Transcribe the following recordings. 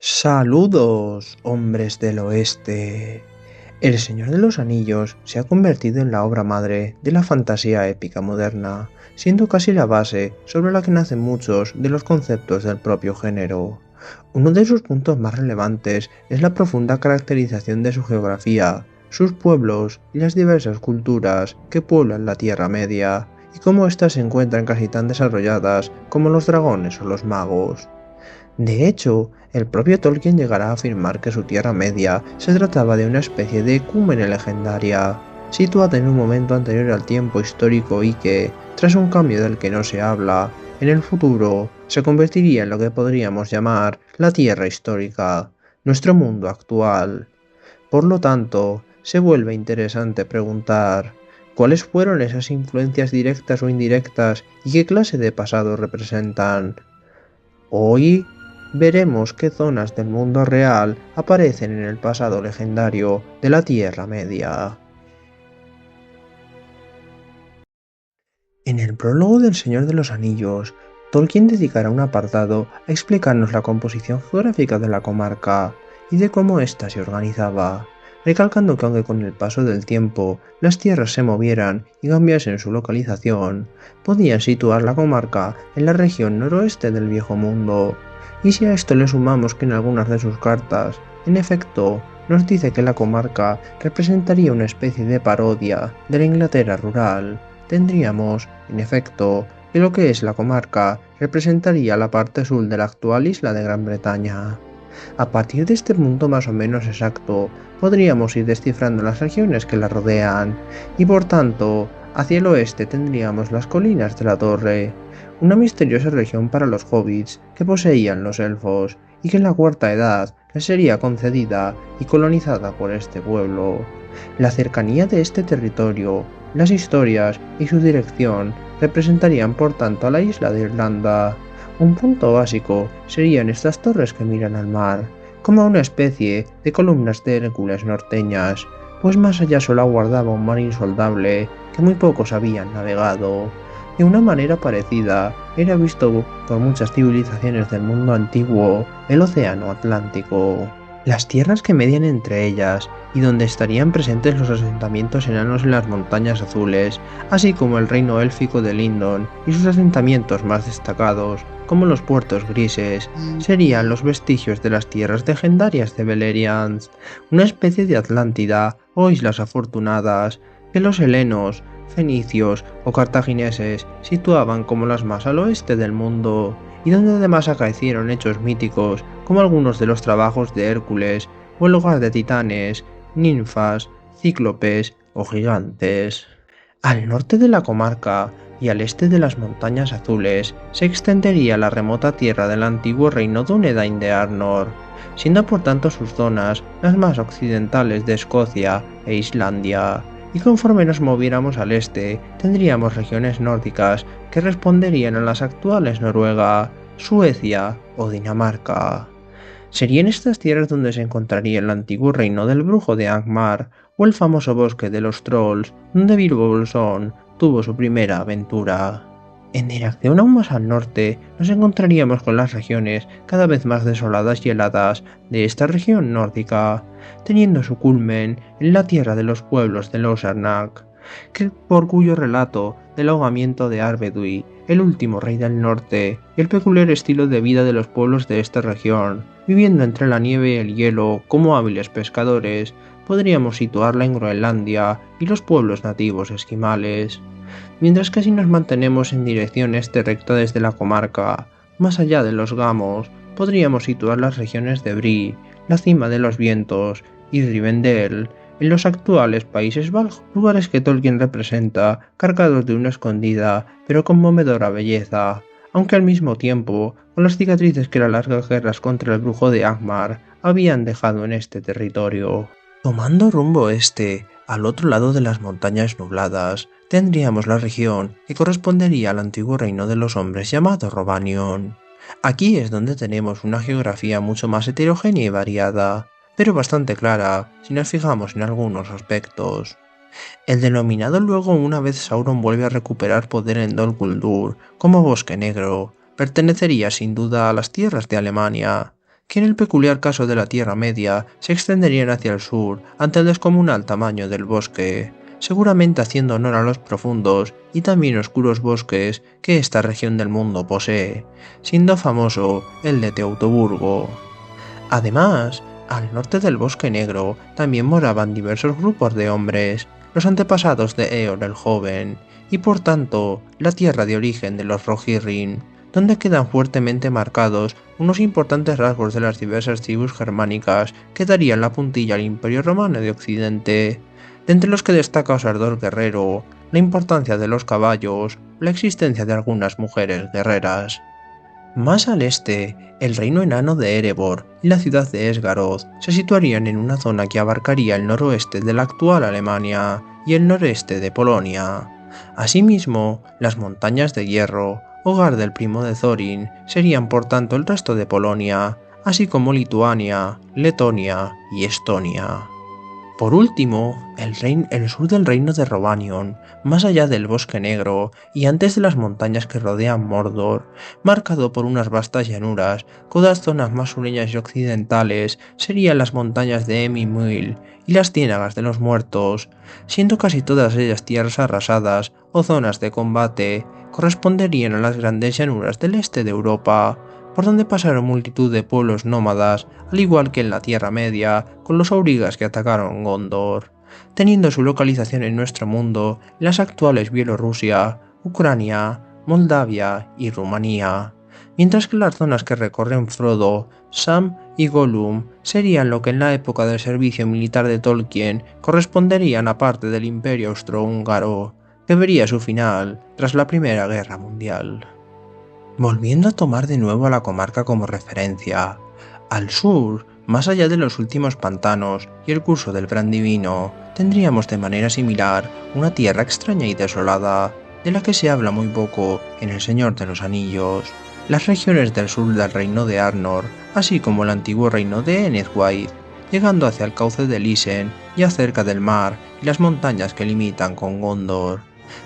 Saludos, hombres del oeste. El Señor de los Anillos se ha convertido en la obra madre de la fantasía épica moderna, siendo casi la base sobre la que nacen muchos de los conceptos del propio género. Uno de sus puntos más relevantes es la profunda caracterización de su geografía, sus pueblos y las diversas culturas que pueblan la Tierra Media, y cómo éstas se encuentran casi tan desarrolladas como los dragones o los magos. De hecho, el propio Tolkien llegará a afirmar que su Tierra Media se trataba de una especie de ecúmene legendaria, situada en un momento anterior al tiempo histórico y que, tras un cambio del que no se habla, en el futuro se convertiría en lo que podríamos llamar la Tierra histórica, nuestro mundo actual. Por lo tanto, se vuelve interesante preguntar, ¿cuáles fueron esas influencias directas o indirectas y qué clase de pasado representan? Hoy veremos qué zonas del mundo real aparecen en el pasado legendario de la Tierra Media. En el prólogo del Señor de los Anillos, Tolkien dedicará un apartado a explicarnos la composición geográfica de la comarca y de cómo ésta se organizaba, recalcando que aunque con el paso del tiempo las tierras se movieran y cambiasen su localización, podían situar la comarca en la región noroeste del Viejo Mundo. Y si a esto le sumamos que en algunas de sus cartas, en efecto, nos dice que la comarca representaría una especie de parodia de la Inglaterra rural, tendríamos, en efecto, que lo que es la comarca representaría la parte sur de la actual isla de Gran Bretaña. A partir de este punto más o menos exacto, podríamos ir descifrando las regiones que la rodean, y por tanto, hacia el oeste tendríamos las colinas de la Torre, una misteriosa región para los hobbits que poseían los elfos, y que en la Cuarta Edad les sería concedida y colonizada por este pueblo. La cercanía de este territorio, las historias y su dirección representarían por tanto a la isla de Irlanda. Un punto básico serían estas torres que miran al mar, como una especie de columnas de Hércules norteñas, pues más allá solo aguardaba un mar insoldable que muy pocos habían navegado. De una manera parecida, era visto por muchas civilizaciones del mundo antiguo el Océano Atlántico. Las tierras que median entre ellas y donde estarían presentes los asentamientos enanos en las montañas azules, así como el reino élfico de Lindon y sus asentamientos más destacados, como los puertos grises, serían los vestigios de las tierras legendarias de Beleriand, una especie de Atlántida o Islas Afortunadas que los helenos, fenicios o cartagineses situaban como las más al oeste del mundo, y donde además acaecieron hechos míticos como algunos de los trabajos de Hércules o el hogar de titanes, ninfas, cíclopes o gigantes. Al norte de la comarca y al este de las montañas azules se extendería la remota tierra del antiguo reino Dúnedain de Arnor, siendo por tanto sus zonas las más occidentales de Escocia e Islandia, y conforme nos moviéramos al este tendríamos regiones nórdicas que responderían a las actuales Noruega, Suecia o Dinamarca. Serían estas tierras donde se encontraría el antiguo reino del brujo de Angmar o el famoso bosque de los trolls donde Bilbo Bolsón tuvo su primera aventura. En dirección aún más al norte nos encontraríamos con las regiones cada vez más desoladas y heladas de esta región nórdica, teniendo su culmen en la tierra de los pueblos de Lossarnach, por cuyo relato del ahogamiento de Arvedui, el último rey del norte, y el peculiar estilo de vida de los pueblos de esta región, viviendo entre la nieve y el hielo como hábiles pescadores, podríamos situarla en Groenlandia y los pueblos nativos esquimales. Mientras que si nos mantenemos en dirección este recta desde la comarca, más allá de los Gamos, podríamos situar las regiones de Bree, la cima de los vientos, y Rivendell, en los actuales Países Bajos, lugares que Tolkien representa cargados de una escondida pero conmovedora belleza, aunque al mismo tiempo con las cicatrices que las largas guerras contra el brujo de Angmar habían dejado en este territorio. Tomando rumbo este, al otro lado de las montañas nubladas, tendríamos la región que correspondería al antiguo reino de los hombres llamado Rhovanion. Aquí es donde tenemos una geografía mucho más heterogénea y variada, pero bastante clara si nos fijamos en algunos aspectos. El denominado luego una vez Sauron vuelve a recuperar poder en Dol Guldur como Bosque Negro, pertenecería sin duda a las tierras de Alemania, que en el peculiar caso de la Tierra Media se extenderían hacia el sur ante el descomunal tamaño del bosque, seguramente haciendo honor a los profundos y también oscuros bosques que esta región del mundo posee, siendo famoso el de Teutoburgo. Además, al norte del Bosque Negro también moraban diversos grupos de hombres, los antepasados de Eor el Joven, y por tanto la tierra de origen de los Rohirrim, donde quedan fuertemente marcados unos importantes rasgos de las diversas tribus germánicas que darían la puntilla al Imperio Romano de Occidente, de entre los que destaca su ardor guerrero, la importancia de los caballos, la existencia de algunas mujeres guerreras. Más al este, el reino enano de Erebor y la ciudad de Esgaroth se situarían en una zona que abarcaría el noroeste de la actual Alemania y el noreste de Polonia. Asimismo, las montañas de Hierro, hogar del primo de Thorin, serían por tanto el resto de Polonia, así como Lituania, Letonia y Estonia. Por último, el sur del reino de Rhovanion, más allá del Bosque Negro y antes de las montañas que rodean Mordor, marcado por unas vastas llanuras, cuyas zonas más sureñas y occidentales serían las montañas de Muil y las Ciénagas de los Muertos, siendo casi todas ellas tierras arrasadas o zonas de combate, corresponderían a las grandes llanuras del este de Europa, por donde pasaron multitud de pueblos nómadas, al igual que en la Tierra Media, con los aurigas que atacaron Gondor, teniendo su localización en nuestro mundo en las actuales Bielorrusia, Ucrania, Moldavia y Rumanía, mientras que las zonas que recorren Frodo, Sam y Gollum serían lo que en la época del servicio militar de Tolkien corresponderían a parte del Imperio Austrohúngaro, que vería su final tras la Primera Guerra Mundial. Volviendo a tomar de nuevo a la comarca como referencia, al sur, más allá de los últimos pantanos y el curso del Brandivino, tendríamos de manera similar una tierra extraña y desolada, de la que se habla muy poco en El Señor de los Anillos, las regiones del sur del reino de Arnor, así como el antiguo reino de Enethwaith, llegando hacia el cauce del Isen, ya cerca del mar y las montañas que limitan con Gondor.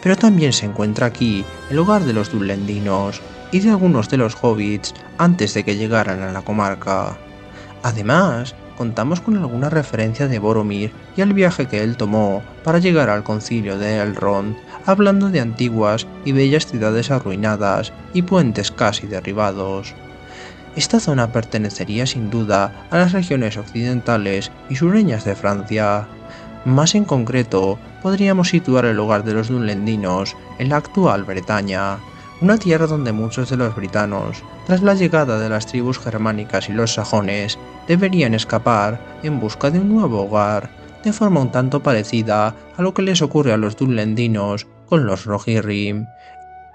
Pero también se encuentra aquí el hogar de los Dunlendinos y de algunos de los hobbits antes de que llegaran a la comarca. Además, contamos con alguna referencia de Boromir y al viaje que él tomó para llegar al concilio de Elrond, hablando de antiguas y bellas ciudades arruinadas y puentes casi derribados. Esta zona pertenecería sin duda a las regiones occidentales y sureñas de Francia. Más en concreto, podríamos situar el hogar de los Dunlendinos en la actual Bretaña, una tierra donde muchos de los britanos, tras la llegada de las tribus germánicas y los sajones, deberían escapar en busca de un nuevo hogar, de forma un tanto parecida a lo que les ocurre a los Dunlendinos con los Rohirrim.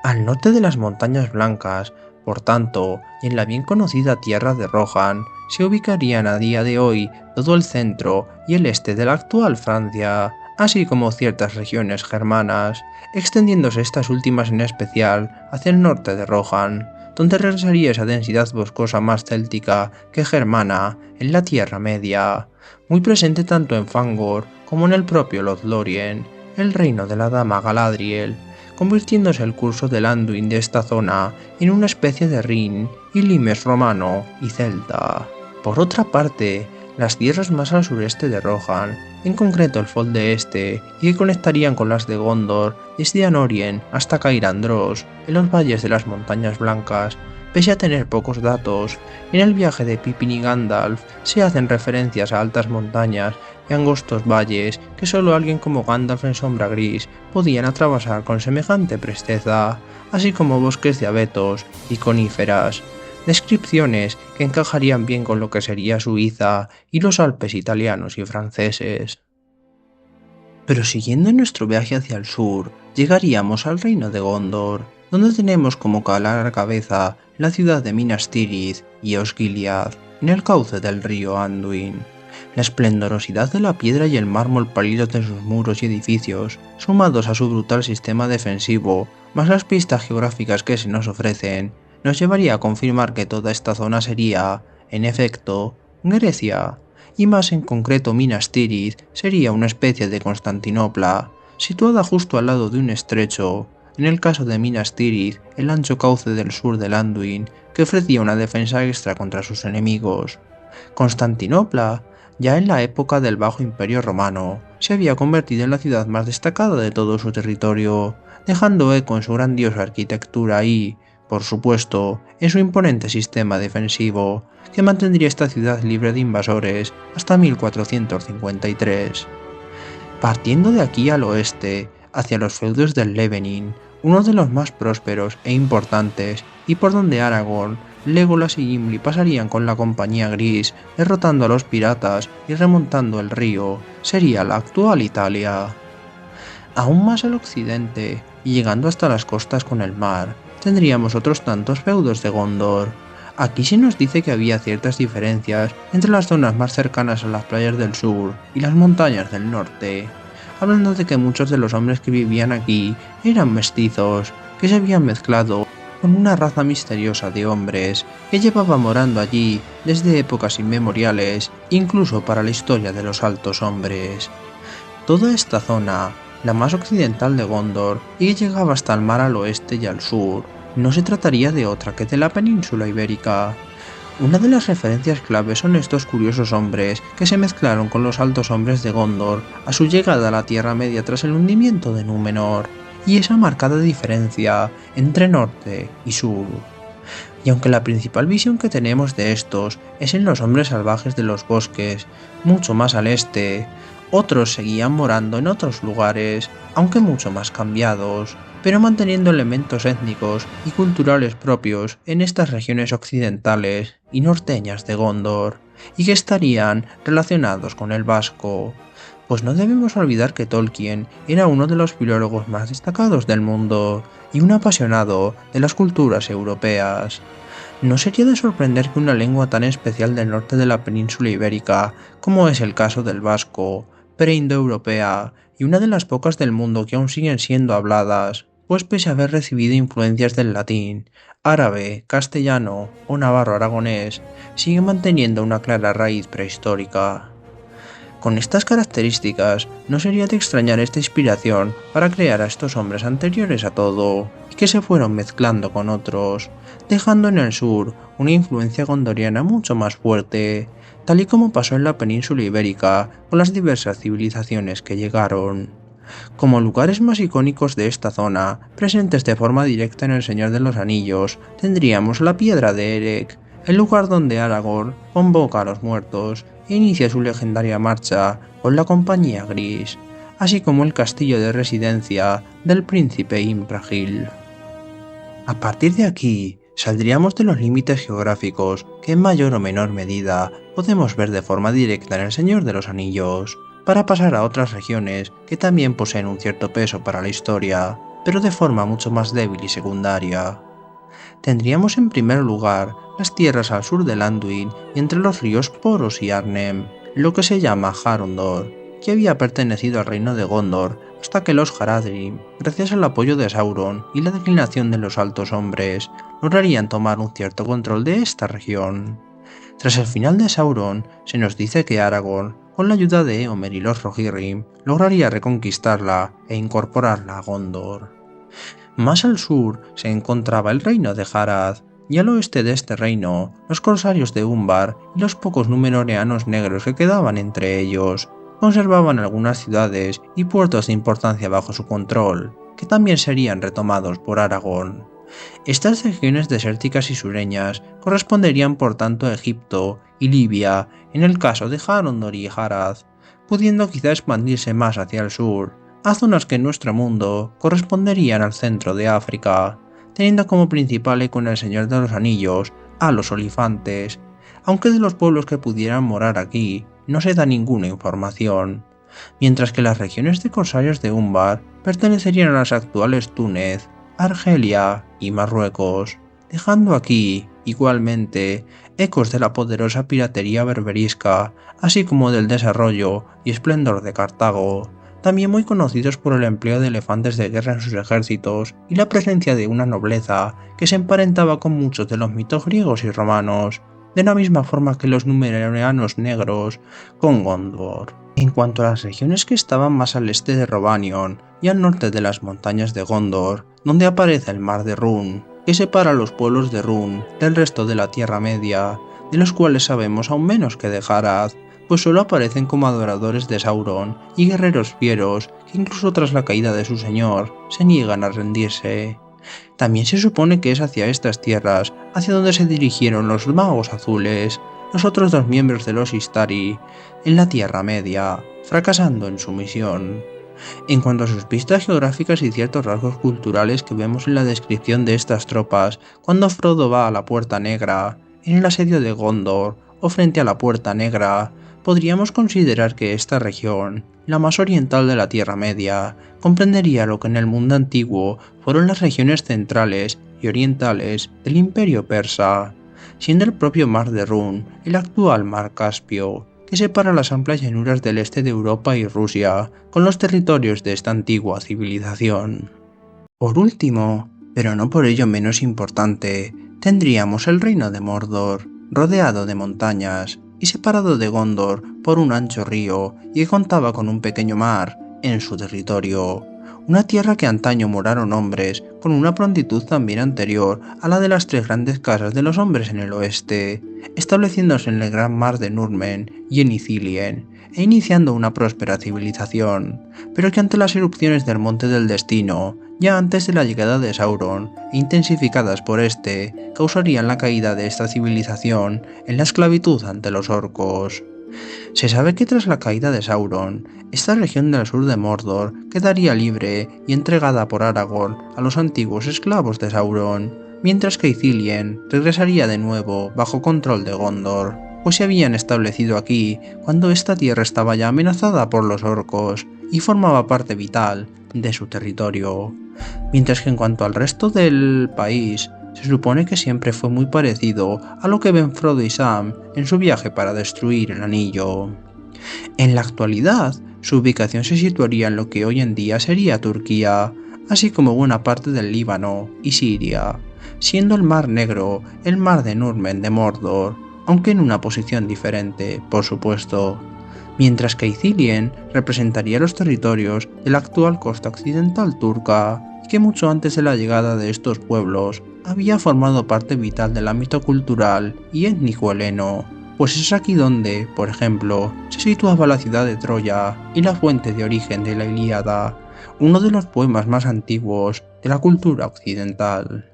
Al norte de las Montañas Blancas, por tanto, y en la bien conocida tierra de Rohan, se ubicarían a día de hoy todo el centro y el este de la actual Francia, así como ciertas regiones germanas, extendiéndose estas últimas en especial hacia el norte de Rohan, donde regresaría esa densidad boscosa más céltica que germana en la Tierra Media, muy presente tanto en Fangor como en el propio Lothlórien, el reino de la Dama Galadriel, convirtiéndose el curso del Anduin de esta zona en una especie de Rin y limes romano y celta. Por otra parte, las tierras más al sureste de Rohan, en concreto el Fold de Este, y que conectarían con las de Gondor desde Anorien hasta Cair Andros, en los valles de las Montañas Blancas, pese a tener pocos datos, en el viaje de Pippin y Gandalf se hacen referencias a altas montañas y angostos valles que solo alguien como Gandalf en Sombra Gris podían atravesar con semejante presteza, así como bosques de abetos y coníferas, descripciones que encajarían bien con lo que sería Suiza y los Alpes italianos y franceses. Pero siguiendo nuestro viaje hacia el sur, llegaríamos al reino de Gondor, donde tenemos como cala cabeza la ciudad de Minas Tirith y Osgiliath, en el cauce del río Anduin. La esplendorosidad de la piedra y el mármol pálido de sus muros y edificios, sumados a su brutal sistema defensivo, más las pistas geográficas que se nos ofrecen, nos llevaría a confirmar que toda esta zona sería, en efecto, Grecia, y más en concreto Minas Tirith sería una especie de Constantinopla, situada justo al lado de un estrecho, en el caso de Minas Tirith, el ancho cauce del sur del Anduin, que ofrecía una defensa extra contra sus enemigos. Constantinopla, ya en la época del Bajo Imperio Romano, se había convertido en la ciudad más destacada de todo su territorio, dejando eco en su grandiosa arquitectura y, por supuesto, en su imponente sistema defensivo, que mantendría esta ciudad libre de invasores hasta 1453. Partiendo de aquí al oeste, hacia los feudos del Levenin, uno de los más prósperos e importantes, y por donde Aragorn, Legolas y Gimli pasarían con la Compañía Gris, derrotando a los piratas y remontando el río, sería la actual Italia. Aún más al occidente, y llegando hasta las costas con el mar, tendríamos otros tantos feudos de Gondor. Aquí se nos dice que había ciertas diferencias entre las zonas más cercanas a las playas del sur y las montañas del norte, hablando de que muchos de los hombres que vivían aquí eran mestizos, que se habían mezclado con una raza misteriosa de hombres que llevaba morando allí desde épocas inmemoriales, incluso para la historia de los altos hombres. Toda esta zona, la más occidental de Gondor y que llegaba hasta el mar al oeste y al sur, no se trataría de otra que de la península ibérica. Una de las referencias claves son estos curiosos hombres que se mezclaron con los altos hombres de Gondor a su llegada a la Tierra Media tras el hundimiento de Númenor, y esa marcada diferencia entre norte y sur. Y aunque la principal visión que tenemos de estos es en los hombres salvajes de los bosques, mucho más al este, otros seguían morando en otros lugares, aunque mucho más cambiados, pero manteniendo elementos étnicos y culturales propios en estas regiones occidentales y norteñas de Gondor, y que estarían relacionados con el vasco. Pues no debemos olvidar que Tolkien era uno de los filólogos más destacados del mundo y un apasionado de las culturas europeas. No sería de sorprender que una lengua tan especial del norte de la península ibérica, como es el caso del vasco, preindoeuropea y una de las pocas del mundo que aún siguen siendo habladas, pues pese a haber recibido influencias del latín, árabe, castellano o navarro-aragonés, sigue manteniendo una clara raíz prehistórica. Con estas características, no sería de extrañar esta inspiración para crear a estos hombres anteriores a todo, y que se fueron mezclando con otros, dejando en el sur una influencia gondoriana mucho más fuerte, tal y como pasó en la península ibérica con las diversas civilizaciones que llegaron. Como lugares más icónicos de esta zona, presentes de forma directa en El Señor de los Anillos, tendríamos la Piedra de Erech, el lugar donde Aragorn convoca a los muertos e inicia su legendaria marcha con la Compañía Gris, así como el castillo de residencia del príncipe Imrahil. A partir de aquí, saldríamos de los límites geográficos que en mayor o menor medida podemos ver de forma directa en El Señor de los Anillos, para pasar a otras regiones que también poseen un cierto peso para la historia, pero de forma mucho más débil y secundaria. Tendríamos en primer lugar las tierras al sur del Anduin y entre los ríos Poros y Arnhem, lo que se llama Harondor, que había pertenecido al reino de Gondor hasta que los Haradrim, gracias al apoyo de Sauron y la declinación de los altos hombres, lograrían tomar un cierto control de esta región. Tras el final de Sauron, se nos dice que Aragorn, con la ayuda de Éomer y los Rohirrim, lograría reconquistarla e incorporarla a Gondor. Más al sur se encontraba el reino de Harad, y al oeste de este reino, los corsarios de Umbar y los pocos númenóreanos negros que quedaban entre ellos, conservaban algunas ciudades y puertos de importancia bajo su control, que también serían retomados por Aragorn. Estas regiones desérticas y sureñas corresponderían por tanto a Egipto y Libia en el caso de Harondor y Harad, pudiendo quizá expandirse más hacia el sur, a zonas que en nuestro mundo corresponderían al centro de África, teniendo como principal eco en El Señor de los Anillos a los olifantes, aunque de los pueblos que pudieran morar aquí no se da ninguna información, mientras que las regiones de corsarios de Umbar pertenecerían a las actuales Túnez, Argelia y Marruecos, dejando aquí, igualmente, ecos de la poderosa piratería berberisca, así como del desarrollo y esplendor de Cartago, también muy conocidos por el empleo de elefantes de guerra en sus ejércitos y la presencia de una nobleza que se emparentaba con muchos de los mitos griegos y romanos, de la misma forma que los númenóreanos negros con Gondor. En cuanto a las regiones que estaban más al este de Rovanion y al norte de las montañas de Gondor, donde aparece el mar de Rhûn, que separa los pueblos de Rhûn del resto de la Tierra Media, de los cuales sabemos aún menos que de Harad, pues solo aparecen como adoradores de Sauron y guerreros fieros que incluso tras la caída de su señor se niegan a rendirse. También se supone que es hacia estas tierras hacia donde se dirigieron los magos azules, los otros dos miembros de los Istari, en la Tierra Media, fracasando en su misión. En cuanto a sus pistas geográficas y ciertos rasgos culturales que vemos en la descripción de estas tropas, cuando Frodo va a la Puerta Negra, en el asedio de Gondor o frente a la Puerta Negra, podríamos considerar que esta región, la más oriental de la Tierra Media, comprendería lo que en el mundo antiguo fueron las regiones centrales y orientales del Imperio Persa, siendo el propio Mar de Rhûn el actual Mar Caspio, que separa las amplias llanuras del este de Europa y Rusia con los territorios de esta antigua civilización. Por último, pero no por ello menos importante, tendríamos el reino de Mordor, rodeado de montañas y separado de Gondor por un ancho río y que contaba con un pequeño mar en su territorio. Una tierra que antaño moraron hombres con una prontitud también anterior a la de las tres grandes casas de los hombres en el oeste, estableciéndose en el gran mar de Nurmen y en Ithilien, e iniciando una próspera civilización, pero que ante las erupciones del Monte del Destino, ya antes de la llegada de Sauron, intensificadas por este, causarían la caída de esta civilización en la esclavitud ante los orcos. Se sabe que tras la caída de Sauron, esta región del sur de Mordor quedaría libre y entregada por Aragorn a los antiguos esclavos de Sauron, mientras que Ithilien regresaría de nuevo bajo control de Gondor, pues se habían establecido aquí cuando esta tierra estaba ya amenazada por los orcos y formaba parte vital de su territorio. Mientras que en cuanto al resto del país, se supone que siempre fue muy parecido a lo que ven Frodo y Sam en su viaje para destruir el anillo. En la actualidad, su ubicación se situaría en lo que hoy en día sería Turquía, así como buena parte del Líbano y Siria, siendo el Mar Negro el Mar de Nurmen de Mordor, aunque en una posición diferente, por supuesto, mientras que Ithilien representaría los territorios de la actual costa occidental turca, que mucho antes de la llegada de estos pueblos había formado parte vital del ámbito cultural y étnico heleno, pues es aquí donde, por ejemplo, se situaba la ciudad de Troya y la fuente de origen de la Ilíada, uno de los poemas más antiguos de la cultura occidental.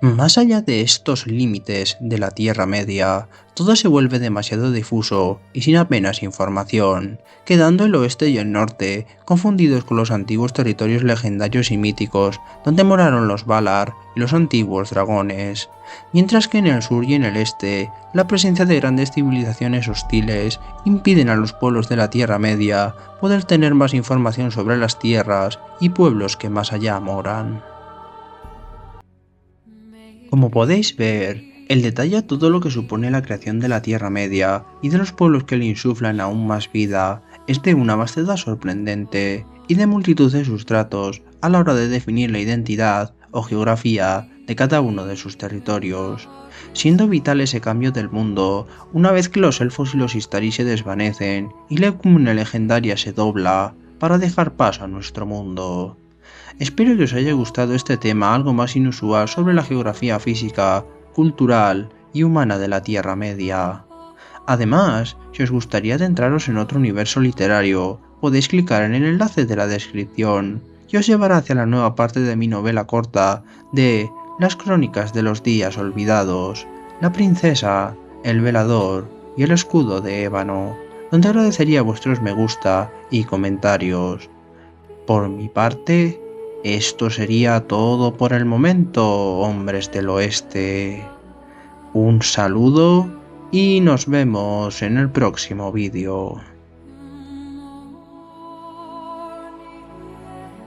Más allá de estos límites de la Tierra Media, todo se vuelve demasiado difuso y sin apenas información, quedando el oeste y el norte confundidos con los antiguos territorios legendarios y míticos donde moraron los Valar y los antiguos dragones, mientras que en el sur y en el este, la presencia de grandes civilizaciones hostiles impiden a los pueblos de la Tierra Media poder tener más información sobre las tierras y pueblos que más allá moran. Como podéis ver, el detalle a todo lo que supone la creación de la Tierra Media y de los pueblos que le insuflan aún más vida es de una vastedad sorprendente y de multitud de sustratos a la hora de definir la identidad o geografía de cada uno de sus territorios, siendo vital ese cambio del mundo una vez que los elfos y los Istari se desvanecen y la Ecumene legendaria se dobla para dejar paso a nuestro mundo. Espero que os haya gustado este tema algo más inusual sobre la geografía física, cultural y humana de la Tierra Media. Además, si os gustaría adentraros en otro universo literario, podéis clicar en el enlace de la descripción y os llevará hacia la nueva parte de mi novela corta de Las Crónicas de los Días Olvidados, La Princesa, El Velador y el Escudo de Ébano, donde agradecería vuestros me gusta y comentarios. Por mi parte, esto sería todo por el momento, hombres del oeste. Un saludo y nos vemos en el próximo vídeo.